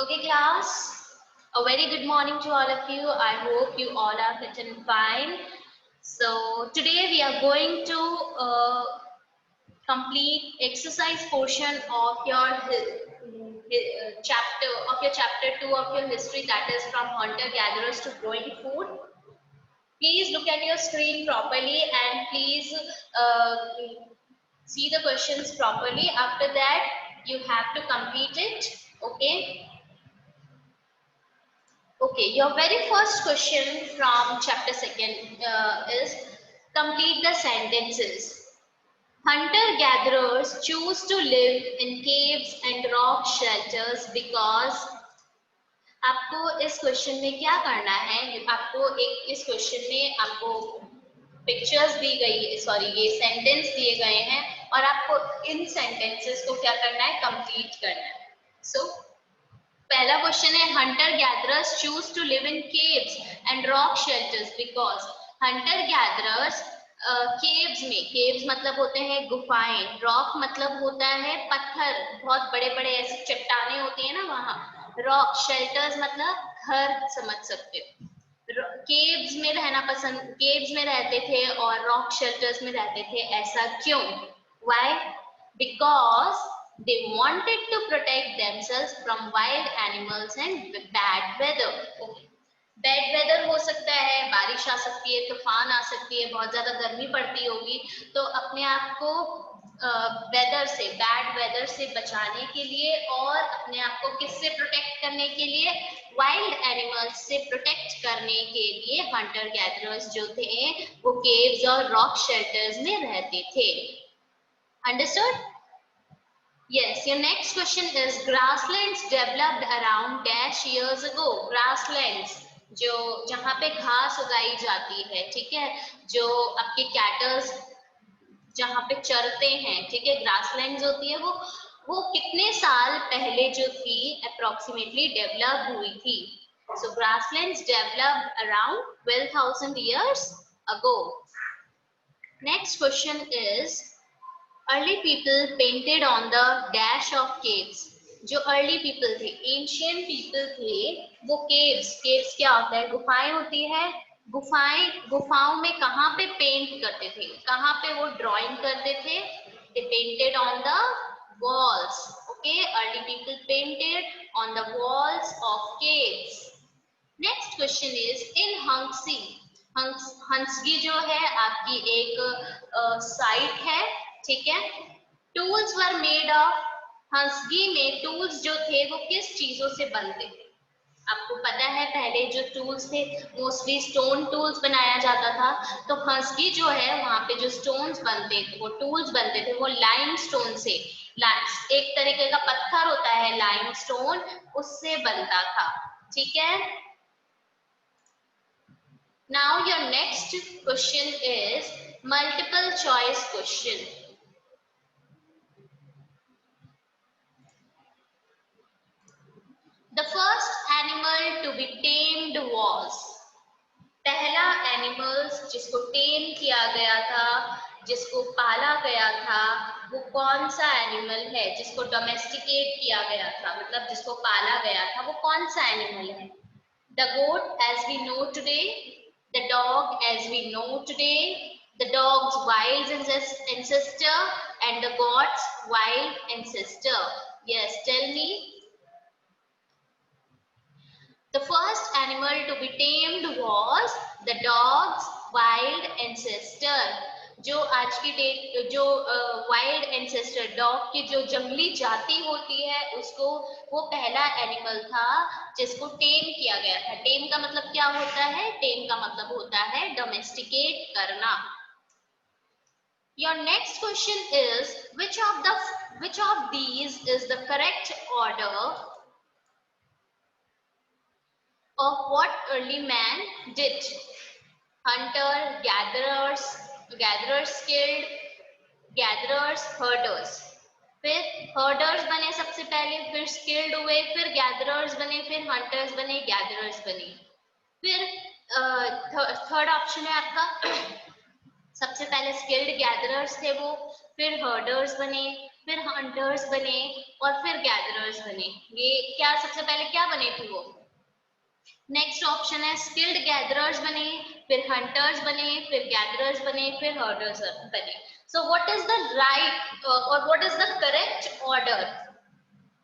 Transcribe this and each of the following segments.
Okay, class. A very good morning to all of you. I hope you all are fit and fine. So today we are going to complete exercise portion of your chapter 2 of your history, that is from hunter gatherers to growing food. Please look at your screen properly and please uh, see the questions properly. After that, you have to complete it. Okay. Okay, your very first question from chapter 2 is complete the sentences. Hunter-gatherers choose to live in caves and rock shelters because आपको इस question में क्या करना है? आपको इस question में आपको पिक्चर्स दी गई है, सॉरी ये सेंटेंस दिए गए हैं और आपको इन सेंटेंसेस को क्या करना है? कंप्लीट करना है. सो पहला क्वेश्चन है hunter gatherers choose to live in caves and rock shelters because hunter gatherers caves मतलब होते हैं गुफाएं, रॉक मतलब होता है पत्थर, बहुत बड़े बड़े ऐसी चट्टानें होती है ना वहां. रॉक शेल्टर्स मतलब घर, समझ सकते हो. केव्स में रहना पसंद, केव्स में रहते थे और रॉक शेल्टर्स में रहते थे. ऐसा क्यों? Why? Because they wanted to protect themselves from wild animals and bad weather. Bad weather हो सकता है, बारिश आ सकती है, तूफान आ सकती है, बहुत ज्यादा गर्मी पड़ती होगी, तो अपने आप को वेदर से, बैड वेदर से बचाने के लिए और अपने आप को किससे प्रोटेक्ट करने के लिए? वाइल्ड एनिमल्स से प्रोटेक्ट करने के लिए हंटर गैदरर्स जो थे वो केव्स और रॉक शेल्टर्स में रहते थे. Understood? Yes, your next question is grasslands developed around dash years ago. Grasslands जो जहाँ पे घास उगाई जाती है, ठीक है, जो आपके कैटल्स जहाँ पे चरते हैं, ठीक है, ग्रासलैंड्स होती है वो कितने साल पहले जो थी अप्रोक्सीमेटली डेवलप हुई थी. So grasslands developed around 12,000 years ago. Next question is early people painted on the dash of caves. जो early people थे, ancient people थे, वो caves क्या होता है? गुफाएं होती है. गुफाओं में कहाँ पे पेंट करते थे, कहाँ पे वो ड्राइंग करते थे? They painted on the walls. Okay, early people painted on the walls of caves. Next question is in Hangsi. हंसगी जो है आपकी एक साइट है, ठीक है. टूल्स वर मेड ऑफ, हंसगी में टूल्स जो थे वो किस चीजों से बनते थे? आपको पता है पहले जो टूल्स थे मोस्टली स्टोन टूल्स बनाया जाता था, तो हंसगी जो है वहां पे जो स्टोन्स बनते थे, वो टूल्स बनते थे, वो लाइम स्टोन से, एक तरीके का पत्थर होता है लाइम स्टोन, उससे बनता था. ठीक है. Now your next question is multiple choice question. The first animal to be tamed was, पहला एनिमल्स जिसको टेम किया गया था, जिसको पाला गया था, वो कौन सा एनिमल है? जिसको डोमेस्टिकेट किया गया था, मतलब जिसको पाला गया था, वो कौन सा एनिमल है? The goat as we know today, the dog as we know today, the dog's wild ancestor and the goat's wild ancestor. Yes, tell me. The first animal to be tamed was the dog's wild ancestor. जो आज की date जो wild ancestor dog की जो जंगली जाति होती है उसको, वो पहला एनिमल था जिसको टेम किया गया था. टेम का मतलब क्या होता है? टेम का मतलब होता है डोमेस्टिकेट करना. Your next question is which of these is the correct order of what early man did? Hunter, gatherers killed, gatherers, herders. फिर herders बने सबसे पहले, फिर skilled हुए, फिर gatherers बने, फिर hunters बने, gatherers बने. फिर थर्ड ऑप्शन है आपका सबसे पहले skilled gatherers थे वो, फिर herders बने, फिर हंटर्स बने और फिर गैदरर्स बने। ये क्या सबसे पहले क्या बने थे वो? नेक्स्ट ऑप्शन है स्किल्ड गैदरर्स बने, फिर हंटर्स बने, फिर गैदरर्स बने, फिर हर्डर्स बने। So what is the right और what is the correct order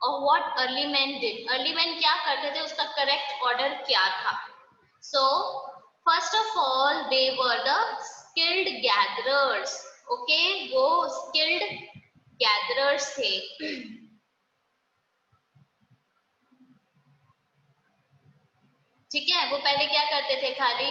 और what early man did? Early man क्या करते थे, उसका करेक्ट ऑर्डर क्या था? So first of all they were the skilled gatherers. Okay, वो स्किल्ड गैदरर्स थे। ठीक है, वो पहले क्या करते थे, खाली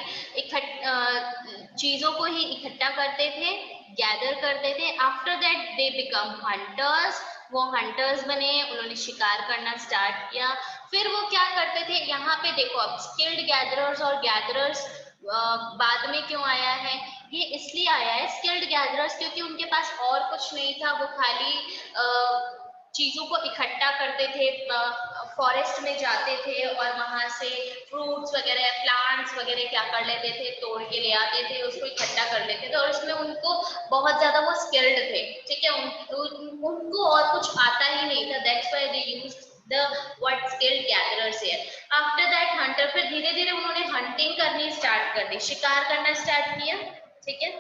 चीजों को ही इकट्ठा करते थे, गैदर करते थे। After that they become hunters, वो हंटर्स बने, उन्होंने शिकार करना स्टार्ट किया। फिर वो क्या करते थे, यहाँ पे देखो अब स्किल्ड गैदरर्स और गैदरर्स बाद में क्यों आया है? ये इसलिए आया है स्किल्ड गैदरर्स क्योंकि उनके पास और कुछ नहीं था, वो खाली चीजों को इकट्ठा करते थे, फॉरेस्ट में जाते थे और वहां से फ्रूट्स वगैरह, प्लांट्स वगैरह क्या कर लेते थे, तोड़ के ले आते थे, उसको इकट्ठा कर लेते थे और उसमें उनको बहुत ज्यादा वो स्किल्ड थे। ठीक है, उनको और कुछ आता ही नहीं था, that's why they used the word skilled gatherers here. After that Hunter, फिर धीरे धीरे उन्होंने हंटिंग करनी स्टार्ट कर दी, शिकार करना स्टार्ट किया। ठीक है,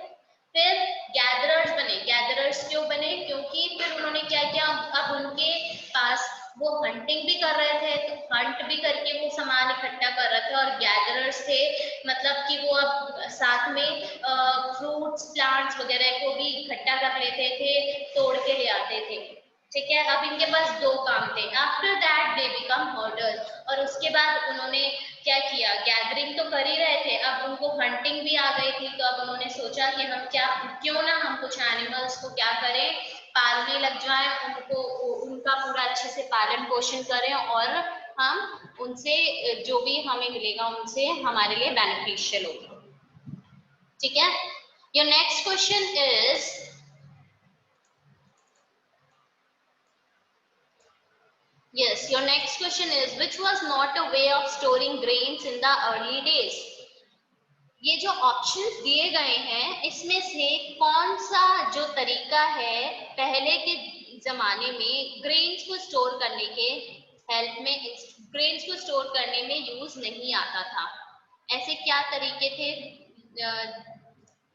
फिर गैदरर्स बने। गैदरर्स क्यों बने? क्योंकि फिर उन्होंने क्या किया, अब उनके पास वो हंटिंग भी कर रहे थे, तो हंट भी करके वो सामान इकट्ठा कर रहे थे, और गैदरर्स थे मतलब कि वो अब साथ में फ्रूट्स प्लांट्स वगैरह को भी इकट्ठा कर लेते थे, तोड़ के ले आते थे। ठीक है, अब इनके पास दो काम थे। After that they become herders, और उसके बाद उन्होंने क्या किया, गैदरिंग तो कर ही रहे थे, अब उनको हंटिंग भी आ गई थी, तो अब उन्होंने सोचा कि हम क्या, क्यों ना हम कुछ एनिमल्स को क्या करें, पालने लग जाएं, उनको उनका पूरा अच्छे से पालन पोषण करें और हम उनसे जो भी हमें मिलेगा उनसे हमारे लिए बेनिफिशियल होगा। ठीक है, your next question is, yes, your next question is which was not a way of storing grains in the early days? ये जो ऑप्शंस दिए गए हैं इसमें से कौन सा जो तरीका है पहले के जमाने में ग्रेन्स को स्टोर करने के हेल्प में, ग्रेन्स को स्टोर करने में यूज नहीं आता था? ऐसे क्या तरीके थे?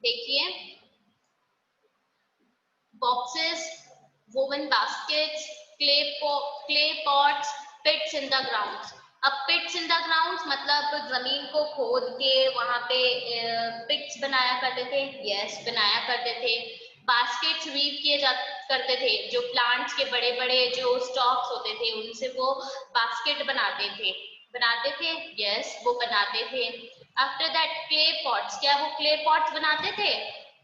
देखिए, boxes, woven baskets, clay pots, pits in the grounds। अब पिट्स इन द ग्राउंड मतलब जमीन को खोद के वहां पे पिट्स बनाया करते थे। यस, बनाया करते थे। बास्केट्स वीव किए जा करते थे, जो प्लांट्स के बड़े बड़े जो स्टॉक्स होते थे उनसे वो बास्केट बनाते थे। यस, वो बनाते थे। आफ्टर दैट क्ले पॉट्स, क्या वो क्ले पॉट्स बनाते थे?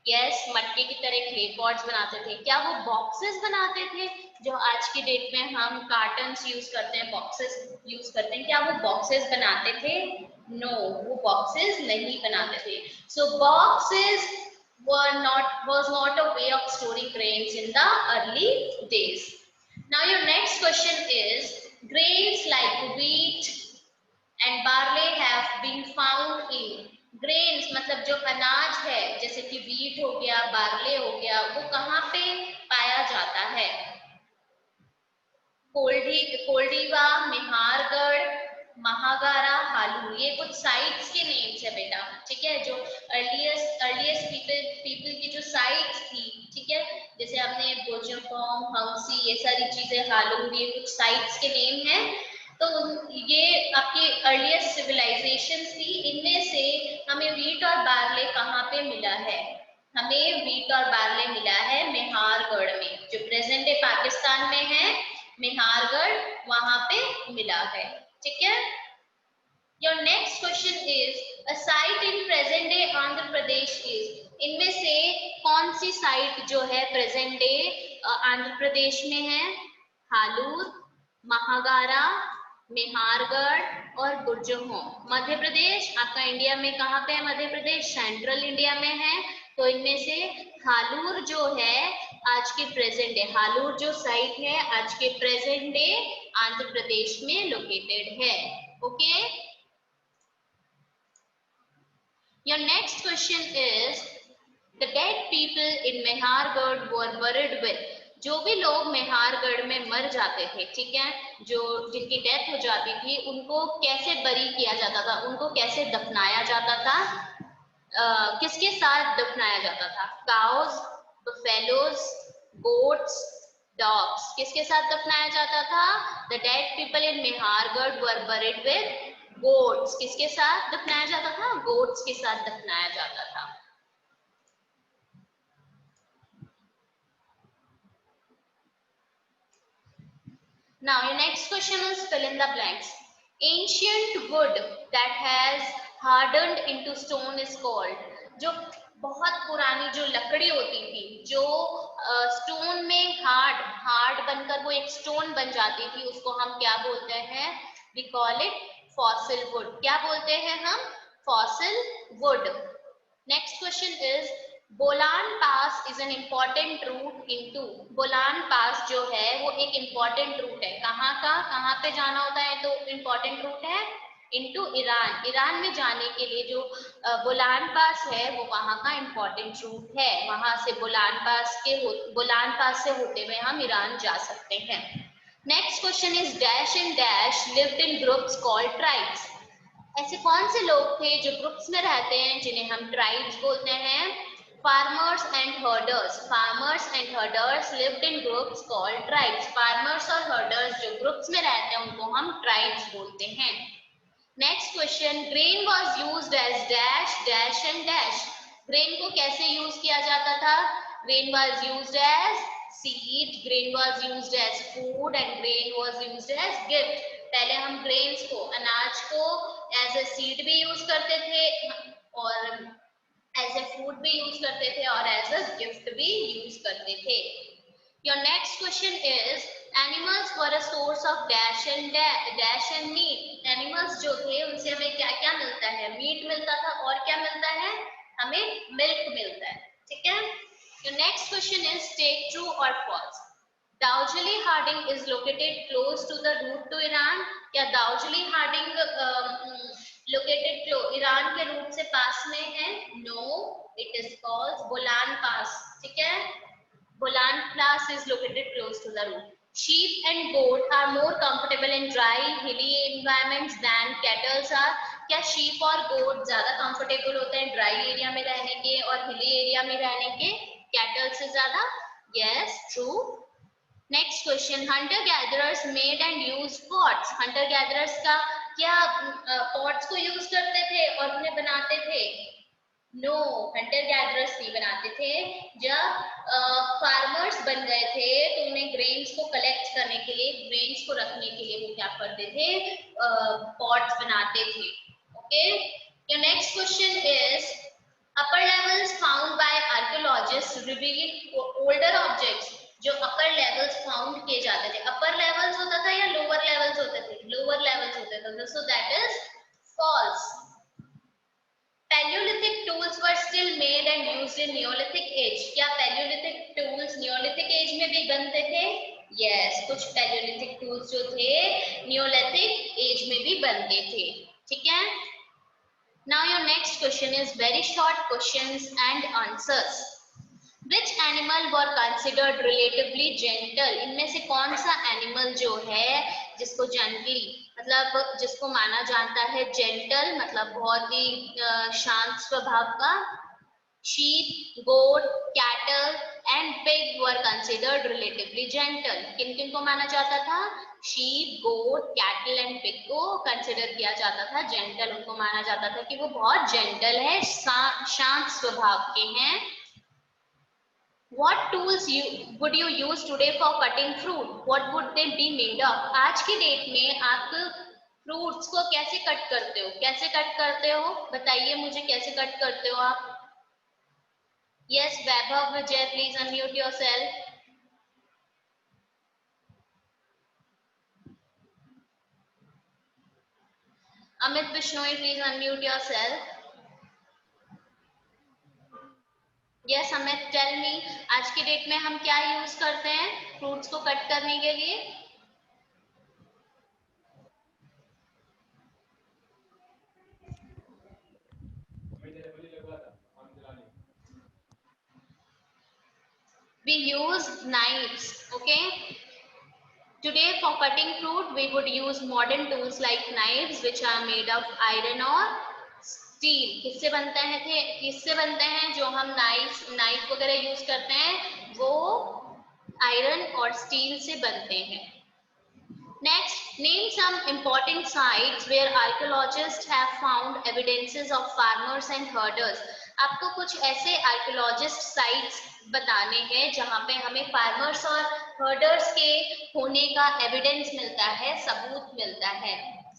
यस, मटके की तरह क्ले पॉट्स बनाते थे। क्या वो बॉक्सेस बनाते थे, जो आज की डेट में हम कार्टन्स यूज करते हैं, बॉक्सेस यूज करते हैं, क्या वो बॉक्सेस बनाते थे? नो, वो बॉक्सेस नहीं बनाते थे। सो boxes was not a way of storing grains in the early days. Now your next question is, grains like wheat and barley have been found in, grains मतलब जो अनाज है जैसे कि वीट हो गया, बार्ले हो गया, वो कहाँ पे पाया जाता है? कोल्डीवा, मेहारगढ़, महागारा, हालूर, ये कुछ साइट्स के नेम्स है बेटा। ठीक है, जो अर्लीस्ट पीपल की जो साइट्स थी, ठीक है, जैसे आपने बोजोफोंग, हंसी, ये सारी चीजें, हालूर, ये कुछ साइट्स के नेम है। तो ये आपके अर्लीस्ट सिविलाइजेशन थी। इनमें से हमें वीट और बार्ले कहाँ पे मिला है? हमें वीट और बार्ले मिला है मेहारगढ़ में, जो प्रेजेंट डे पाकिस्तान में है, मेहारगढ़, वहां पे मिला है। ठीक है, your next question is, a site in present day Andhra Pradesh is, इनमें से कौन सी साइट जो है प्रेजेंट डे आंध्र प्रदेश में है? हालूर, महागारा, मेहारगढ़ और गुर्जर। मध्य प्रदेश आपका इंडिया में कहाँ पे है? मध्य प्रदेश सेंट्रल इंडिया में है। तो इनमें से हालूर जो है आज के प्रेजेंट डे, हालूर जो साइट है आज के प्रेजेंट डे आंध्र प्रदेश में लोकेटेड है। Okay, your next question is, the dead people in Mehargarh were buried with, जो भी लोग मेहरगढ़ में मर जाते थे, ठीक है, जो जिनकी डेथ हो जाती थी, उनको कैसे बरी किया जाता था, उनको कैसे दफनाया जाता था, किसके साथ दफनाया जाता था? काउज, बफेलोज, गोट्स, डॉग्स, किसके साथ दफनाया जाता था? The dead people in Mehrgarh were buried with goats. किसके साथ दफनाया जाता था? गोट्स के साथ दफनाया जाता था। Now your next question is fill in the blanks. Ancient wood that has hardened into stone is called. जो बहुत पुरानी जो लकड़ी होती थी, जो स्टोन में हार्ड हार्ड बनकर वो एक स्टोन बन जाती थी, उसको हम क्या बोलते हैं? We call it fossil wood. क्या बोलते हैं हम? Fossil wood. Next question is Bolan pass is an important route into. Bolan pass जो है वो एक इम्पॉर्टेंट रूट है, कहाँ का? कहाँ पे जाना होता है तो इम्पॉर्टेंट रूट है? Into Iran. ईरान में जाने के लिए जो बोलान पास है वो वहाँ का इम्पॉर्टेंट रूट है। वहां से बोलान पास से होते हुए हम ईरान जा सकते हैं। Next question is dash and dash lived in groups called tribes. ऐसे कौन से लोग थे जो ग्रुप्स में रहते हैं, जिन्हें हम ट्राइब्स बोलते हैं? Farmers and herders. Farmers and herders lived in groups called tribes. Farmers और हर्डर्स जो ग्रुप्स में रहते हैं उनको हम ट्राइब्स बोलते हैं। Next question, grain was used as dash dash and dash. Grain को कैसे यूज किया जाता था? Grain was used as seed, grain was used as food and grain was used as gift. पहले हम ग्रेन्स को, अनाज को एज ए सीड भी यूज करते थे और एज ए फूड भी यूज करते थे और एज ए गिफ्ट भी यूज करते थे। Your next question is animals were a source of dash and meat. Animals जो थे उनसे हमें क्या क्या मिलता है? मीट मिलता था और क्या मिलता है? हमें मिल्क मिलता है। ठीक है। Your next question is take true or false. Daujali Harding is located close to the route to Iran. क्या दाउजली हार्डिंग लोकेटेड ईरान के रूट से पास में है? No, it is called Bolan pass. ठीक है। Bolan Pass is located close to the route. Sheep and goat are more comfortable in dry, hilly environments than cattle are. क्या sheep और goat ज्यादा comfortable होते हैं dry area में रहने के और hilly area में रहने के cattle से ज्यादा? Yes, true. Next question, hunter gatherers made and used pots. Hunter gatherers का क्या pots को use करते थे और उन्हें बनाते थे? नो, हंटर गैदरर्स नहीं बनाते थे। जब फार्मर्स बन गए थे तो उन्हें ग्रेन्स को कलेक्ट करने के लिए, ग्रेन्स को रखने के लिए वो क्या करते थे? पॉट्स बनाते थे। Okay. Your next question is upper levels found by archaeologist reveal older objects. जो अपर लेवल्स फाउंड किए जाते थे, अपर लेवल्स होता था या लोअर लेवल्स होते थे? लोअर लेवल्स होते थे, so that is false. Paleolithic tools were still made and used in Neolithic age. क्या Paleolithic tools Neolithic age में भी बनते थे? Yes, कुछ Paleolithic tools जो थे Neolithic age में भी बनते थे। ठीक है? Now your next question is very short questions and answers. Which animal were considered relatively gentle? इनमें से कौन सा एनिमल जो है जिसको जेंटली मतलब जिसको माना जाता है जेंटल, मतलब बहुत ही शांत स्वभाव का? Sheep, goat, cattle and pig were considered relatively gentle. किन किन को माना जाता था? Sheep, goat, cattle and pig को कंसिडर किया जाता था जेंटल। उनको माना जाता था कि वो बहुत जेंटल है, शांत स्वभाव के हैं। What tools would you use today for cutting fruit? What would they be made of? आज की डेट में आप फ्रूट्स को कैसे कट करते हो? कैसे कट करते हो? बताइए मुझे, कैसे कट करते हो आप? Yes, Vaibhav Vijay, please unmute yourself. Amit Bishnoi, please unmute yourself. Yes, Amit, tell me, आज की डेट में हम क्या यूज करते हैं फ्रूट्स को कट करने के लिए? We we use knives. Okay, today for cutting fruit we would use modern tools like knives which are made of iron or steel. किससे बनते हैं जो हम नाइफ वगैरह यूज करते हैं वो आयरन और स्टील से बनते हैं. Next, name some important sites where archaeologists have found evidences of farmers and herders. आपको कुछ ऐसे archaeologist sites बताने हैं जहाँ पे हमें farmers और herders के होने का evidence मिलता है, सबूत मिलता है.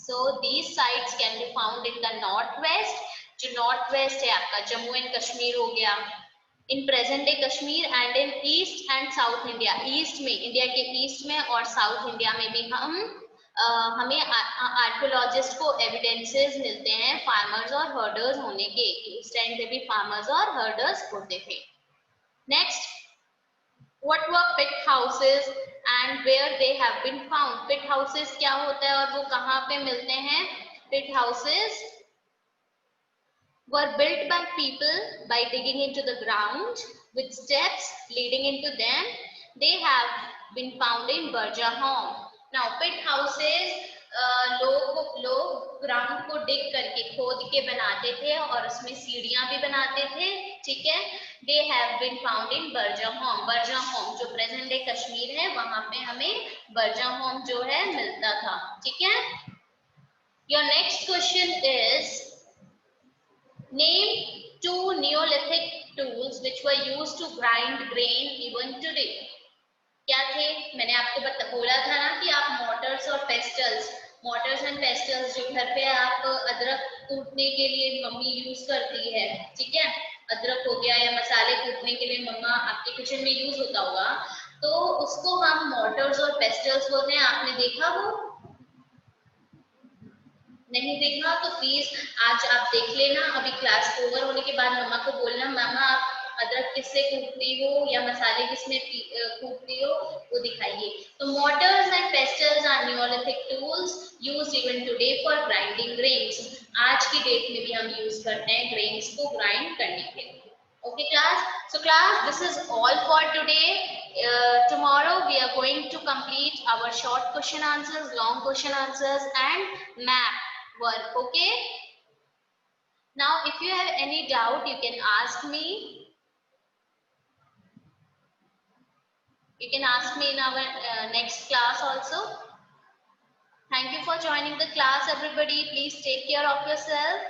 So these sites can be found in the northwest. जो northwest है आपका जम्मू एंड कश्मीर हो गया, in present day Kashmir and in east and south India. East में, इंडिया के ईस्ट में और साउथ इंडिया में भी हमें आर्कियोलॉजिस्ट को एविडेंसेस मिलते हैं फार्मर्स और हर्डर्स होने के. उस टाइम पे भी फार्मर्स और हर्डर्स होते थे. Next, what were pit houses and where they have been found. Pit houses क्या होता है और वो कहाँ पे मिलते हैं? Pit houses were built by people by digging into the ground with steps leading into them. They have been found in Burjahom. Now pit houses लोग ग्राउंड को डिग करके खोद के बनाते थे और उसमें सीढ़ियां भी बनाते थे. ठीक है, they have been found in Burjahom. Burjahom जो प्रेजेंट डे कश्मीर है वहां पे हमें Burjahom जो है मिलता था. ठीक है. Your next question is name two Neolithic tools which were used to grind grain even today. क्या थे? मैंने आपको बोला था ना कि आप मोटर्स एंड पेस्टल्स जो घर पे आप अदरक कूटने के लिए मम्मी यूज करती है. ठीक है, अदरक हो गया या मसाले कूटने के लिए मम्मा आपके किचन में यूज होता होगा, तो उसको हम मोटर्स और पेस्टल्स बोलते हैं. आपने देखा वो? नहीं देखा तो प्लीज आज आप देख लेना. अभी क्लास ओवर होने के बाद मम्मा को बोलना मम्मा आप अदरक किससे कूटती हो या मसाले किसमें कूटती हो वो दिखाइए. तो mortars and pestles are neolithic tools used even today for grinding grains. आज की डेट में भी हम यूज करते हैं ग्रेन्स को ग्राइंड करने के लिए. Okay class, so class this is all for today. Tomorrow we are going to complete our short question answers, long question answers and map work. Okay, now if you have any doubt you can ask me. You can ask me in our next class also. Thank you for joining the class everybody. Please take care of yourself.